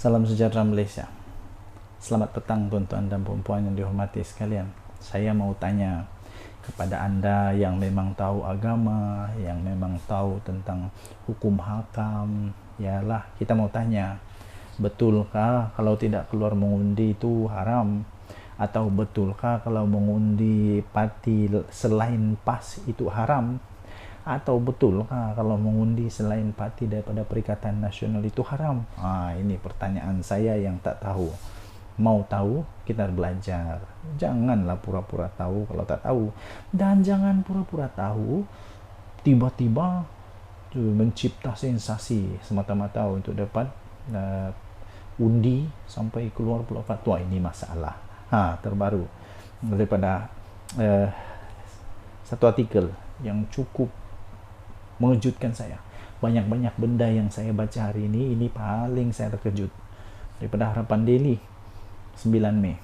Salam sejahtera Malaysia. Selamat petang tuan-tuan dan puan-puan yang dihormati sekalian. Saya mau tanya kepada anda yang memang tahu agama, yang memang tahu tentang hukum hakam. Yalah, kita mau tanya, betulkah kalau tidak keluar mengundi itu haram? Atau betulkah kalau mengundi parti selain PAS itu haram? Atau betulkah kalau mengundi selain parti daripada Perikatan Nasional itu haram? Ini pertanyaan saya yang tak tahu. Mau tahu, kita belajar. Janganlah pura-pura tahu kalau tak tahu. Dan jangan pura-pura tahu tiba-tiba mencipta sensasi semata-mata untuk dapat undi sampai keluar pula fatwa. Ini masalah terbaru daripada satu artikel yang cukup mengejutkan saya. Banyak-banyak benda yang saya baca hari ini paling saya terkejut. Daripada Harapan Daily 9 Mei,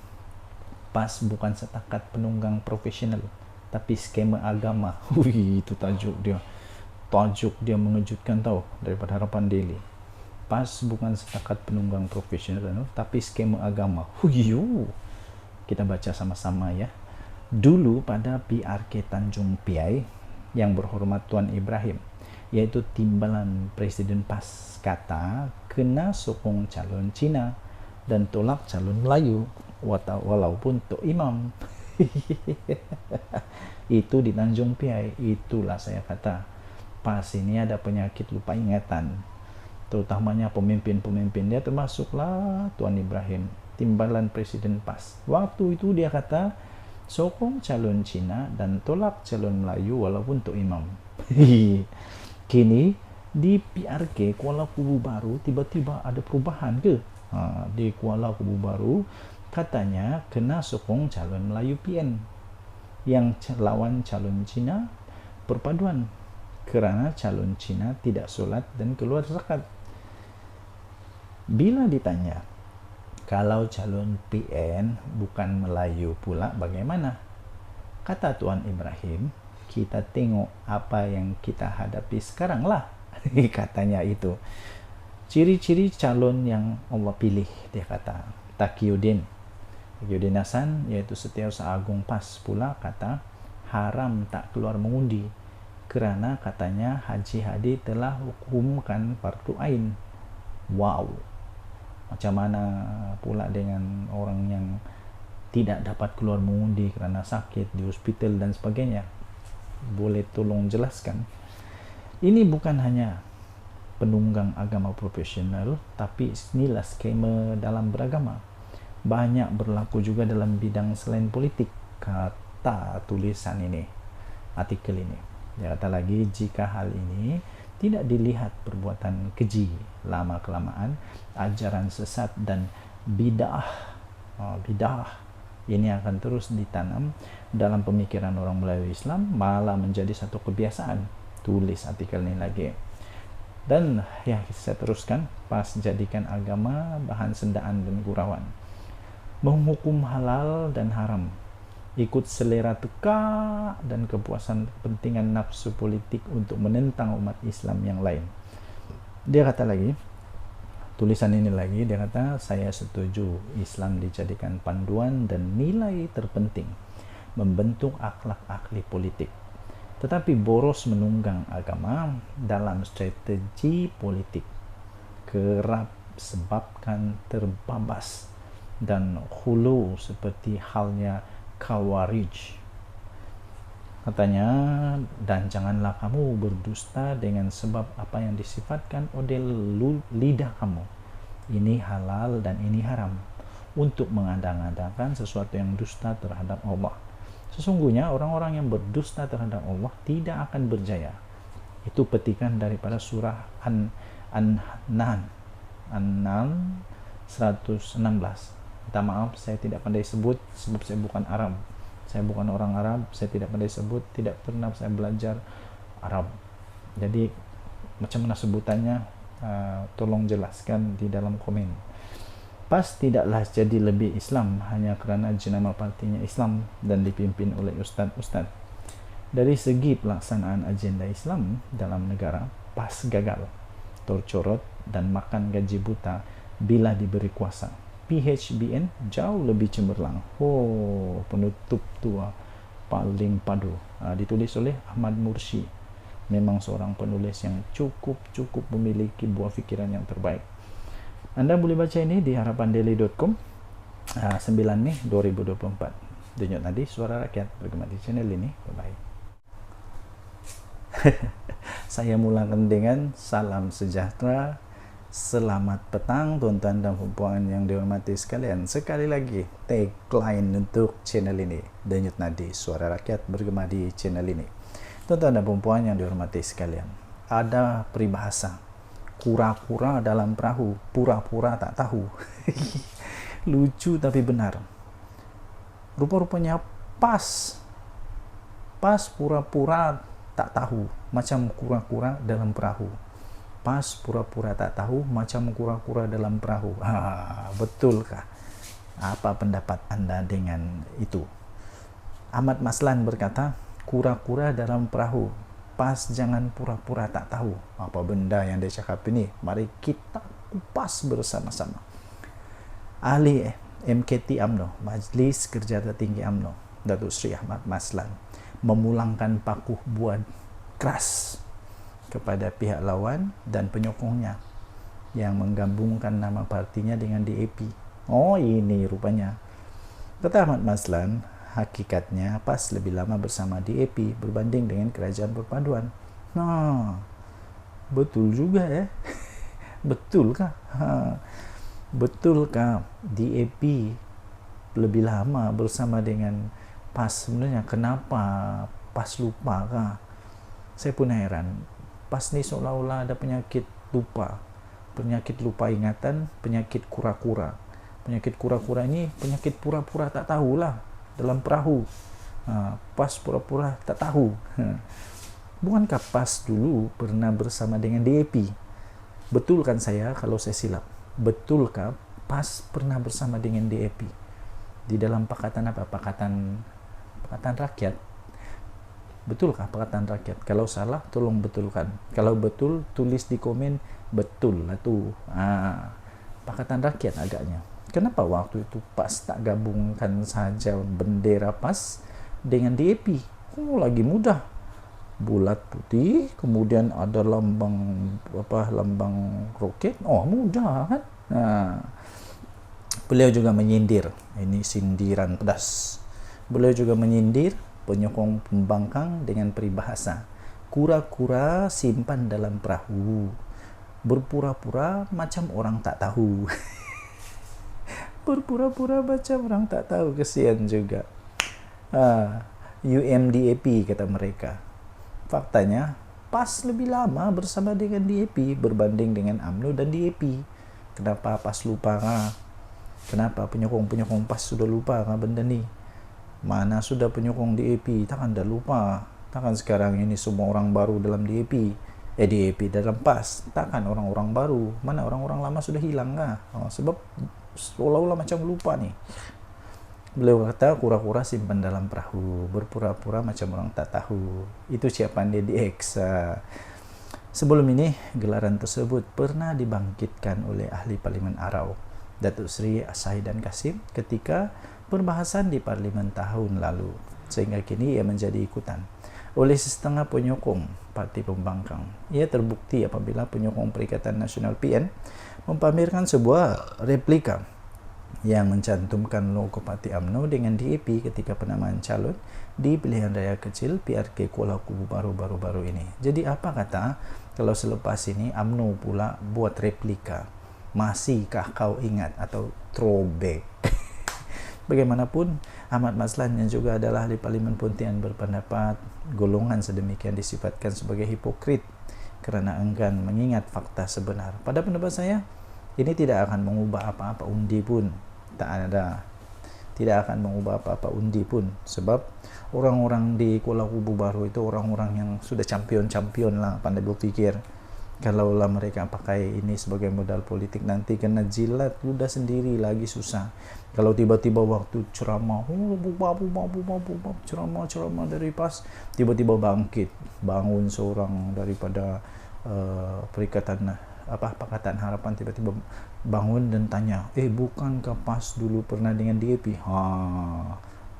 PAS bukan setakat penunggang profesional tapi skema agama. Itu tajuk dia mengejutkan tau. Daripada Harapan Daily, PAS bukan setakat penunggang profesional tapi skema agama. Kita baca sama-sama ya. Dulu pada PRK Tanjung Piai, yang berhormat Tuan Ibrahim, yaitu timbalan Presiden PAS, kata kena sokong calon Cina dan tolak calon Melayu walaupun Tok Imam. Itu di Tanjung Piai. Itulah saya kata, PAS ini ada penyakit lupa ingatan, terutamanya pemimpin-pemimpin dia, termasuklah Tuan Ibrahim, timbalan Presiden PAS. Waktu itu dia kata sokong calon Cina dan tolak calon Melayu walaupun Tok Imam. Kini di PRK Kuala Kubu Baru tiba-tiba ada perubahan ke? Di Kuala Kubu Baru katanya kena sokong calon Melayu PN, yang lawan calon Cina perpaduan, kerana calon Cina tidak solat dan keluar zakat. Bila ditanya, kalau calon PN bukan Melayu pula bagaimana? Kata Tuan Ibrahim, kita tengok apa yang kita hadapi sekarang lah. Katanya itu. Ciri-ciri calon yang Allah pilih, dia kata. Taqiyuddin Hasan, iaitu Setiausaha Agung PAS pula kata haram tak keluar mengundi kerana katanya Haji Hadi telah hukumkan fardu ain. Wow. Macam mana pula dengan orang yang tidak dapat keluar mengundi kerana sakit di hospital dan sebagainya? Boleh tolong jelaskan? Ini bukan hanya penunggang agama profesional, tapi inilah skema dalam beragama. Banyak berlaku juga dalam bidang selain politik, kata tulisan ini, artikel ini. Dia kata lagi, jika hal ini tidak dilihat perbuatan keji, lama-kelamaan ajaran sesat dan bid'ah ini akan terus ditanam dalam pemikiran orang Melayu Islam, malah menjadi satu kebiasaan. Tulis artikel ini lagi. Dan ya, saya teruskan, PAS jadikan agama bahan sendaan dan gurauan, menghukum halal dan haram, ikut selera teka dan kepuasan kepentingan nafsu politik untuk menentang umat Islam yang lain. Dia kata lagi, tulisan ini lagi, dia kata, saya setuju Islam dijadikan panduan dan nilai terpenting membentuk akhlak ahli politik, tetapi boros menunggang agama dalam strategi politik kerap sebabkan terbabas dan hulu seperti halnya Khawarij. Katanya, dan janganlah kamu berdusta dengan sebab apa yang disifatkan oleh lidah kamu. Ini halal dan ini haram, untuk mengada-ngadakan sesuatu yang dusta terhadap Allah. Sesungguhnya orang-orang yang berdusta terhadap Allah tidak akan berjaya. Itu petikan daripada surah An-Nahl 116. Minta maaf, saya tidak pandai sebut sebab saya bukan Arab. Saya bukan orang Arab, saya tidak pandai sebut, tidak pernah saya belajar Arab. Jadi macam mana sebutannya, tolong jelaskan di dalam komen. PAS tidaklah jadi lebih Islam hanya kerana jenama partinya Islam dan dipimpin oleh ustaz-ustaz. Dari segi pelaksanaan agenda Islam dalam negara, PAS gagal, tercorot dan makan gaji buta bila diberi kuasa. PHBN jauh lebih cemerlang. Oh, penutup tua paling padu. Ditulis oleh Ahmad Mursi. Memang seorang penulis yang cukup memiliki buah fikiran yang terbaik. Anda boleh baca ini di harapandaily.com 9 Mei 2024. Denyut Nadi, Suara Rakyat, bergema di channel ini. Bye-bye. Saya mulakan dengan salam sejahtera. Selamat petang tuan-tuan dan puan yang dihormati sekalian. Sekali lagi tagline untuk channel ini, Denyut Nadi, Suara Rakyat, bergema di channel ini. Tuan-tuan dan puan yang dihormati sekalian, ada peribahasa kura-kura dalam perahu, pura-pura tak tahu. Lucu tapi benar. Rupa-rupanya pas pura-pura tak tahu, macam kura-kura dalam perahu. Pas pura-pura tak tahu, macam kura-kura dalam perahu. Betulkah? Apa pendapat Anda dengan itu? Ahmad Maslan berkata, kura-kura dalam perahu, pas jangan pura-pura tak tahu. Apa benda yang dia cakap ini? Mari kita kupas bersama-sama. Ahli MKT UMNO, Majlis Kerja Tertinggi UMNO, Datuk Seri Ahmad Maslan, memulangkan pakuh buat keras kepada pihak lawan dan penyokongnya yang menggabungkan nama partinya dengan DAP. Oh, ini rupanya. Kata Ahmad Maslan, hakikatnya PAS lebih lama bersama DAP berbanding dengan Kerajaan Perpaduan. Nah, betul juga ya. Betulkah? Betulkah DAP lebih lama bersama dengan PAS? Sebenarnya kenapa PAS lupa kah? Saya pun heran. PAS ni seolah-olah ada penyakit lupa ingatan, penyakit kura-kura. Penyakit kura-kura ini penyakit pura-pura tak tahulah dalam perahu. PAS pura-pura tak tahu. Bukankah PAS dulu pernah bersama dengan DAP? Betulkan saya kalau saya silap? Betulkah PAS pernah bersama dengan DAP di dalam Pakatan apa? Pakatan Rakyat. Betulkah Pakatan Rakyat? Kalau salah, tolong betulkan. Kalau betul, tulis di komen, betul lah tu. Pakatan Rakyat agaknya. Kenapa waktu itu PAS tak gabungkan saja bendera PAS dengan DAP? Oh, lagi mudah. Bulat putih, kemudian ada lambang roket. Oh, mudah kan? Beliau juga menyindir. Ini sindiran pedas. Beliau juga menyindir penyokong pembangkang dengan peribahasa kura-kura simpan dalam perahu, berpura-pura macam orang tak tahu. Berpura-pura macam orang tak tahu, kesian juga. UMDAP kata mereka. Faktanya PAS lebih lama bersama dengan DAP berbanding dengan UMNO dan DAP. Kenapa PAS lupa kah? Kenapa penyokong PAS sudah lupa kah benda ni? Mana sudah penyokong DAP? Takkan dah lupa. Takkan sekarang ini semua orang baru dalam DAP dalam PAS. Takkan orang-orang baru. Mana orang-orang lama sudah hilang kah? Sebab seolah-olah macam lupa nih. Beliau kata kura-kura simpan dalam perahu, berpura-pura macam orang tak tahu. Itu ucapan dia di X. Sebelum ini, gelaran tersebut pernah dibangkitkan oleh ahli Parlimen Arau, Datuk Seri Sahidan Kasim, ketika perbahasan di Parlimen tahun lalu, sehingga kini ia menjadi ikutan oleh setengah penyokong parti pembangkang. Ia terbukti apabila penyokong Perikatan Nasional PN mempamerkan sebuah replika yang mencantumkan logo parti UMNO dengan DAP ketika penamaan calon di pilihan raya kecil PRK Kuala Kubu baru-baru ini. Jadi apa kata kalau selepas ini UMNO pula buat replika? Masihkah kau ingat atau throwback? Bagaimanapun, Ahmad Maslan yang juga adalah ahli Parlimen Pontian berpendapat golongan sedemikian disifatkan sebagai hipokrit kerana enggan mengingat fakta sebenar. Pada pendapat saya, ini tidak akan mengubah apa-apa undi pun. Tidak akan mengubah apa-apa undi pun. Sebab orang-orang di Kuala Kubu baru itu orang-orang yang sudah champion lah, pandai berfikir. Kalaulah mereka pakai ini sebagai modal politik, nanti kena jilat ludah sendiri lagi susah. Kalau tiba-tiba waktu ceramah, ceramah dari PAS, tiba-tiba bangun seorang daripada Perikatan Pakatan Harapan tiba-tiba bangun dan tanya, bukankah PAS dulu pernah dengan DAP?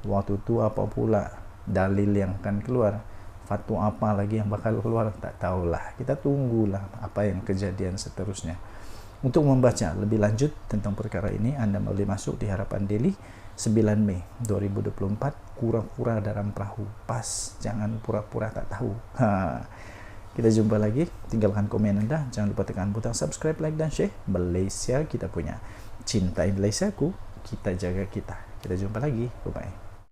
Waktu itu apa pula dalil yang akan keluar, fatwa apa lagi yang bakal keluar, tak tahulah. Kita tunggulah apa yang kejadian seterusnya. Untuk membaca lebih lanjut tentang perkara ini, Anda boleh masuk di Harapan Daily 9 Mei 2024, kura-kura dalam perahu PAS, jangan pura-pura tak tahu. Kita jumpa lagi, tinggalkan komen Anda, jangan lupa tekan butang subscribe, like dan share. Malaysia kita punya, cintai Malaysiaku, kita jaga kita. Kita jumpa lagi, bye bye.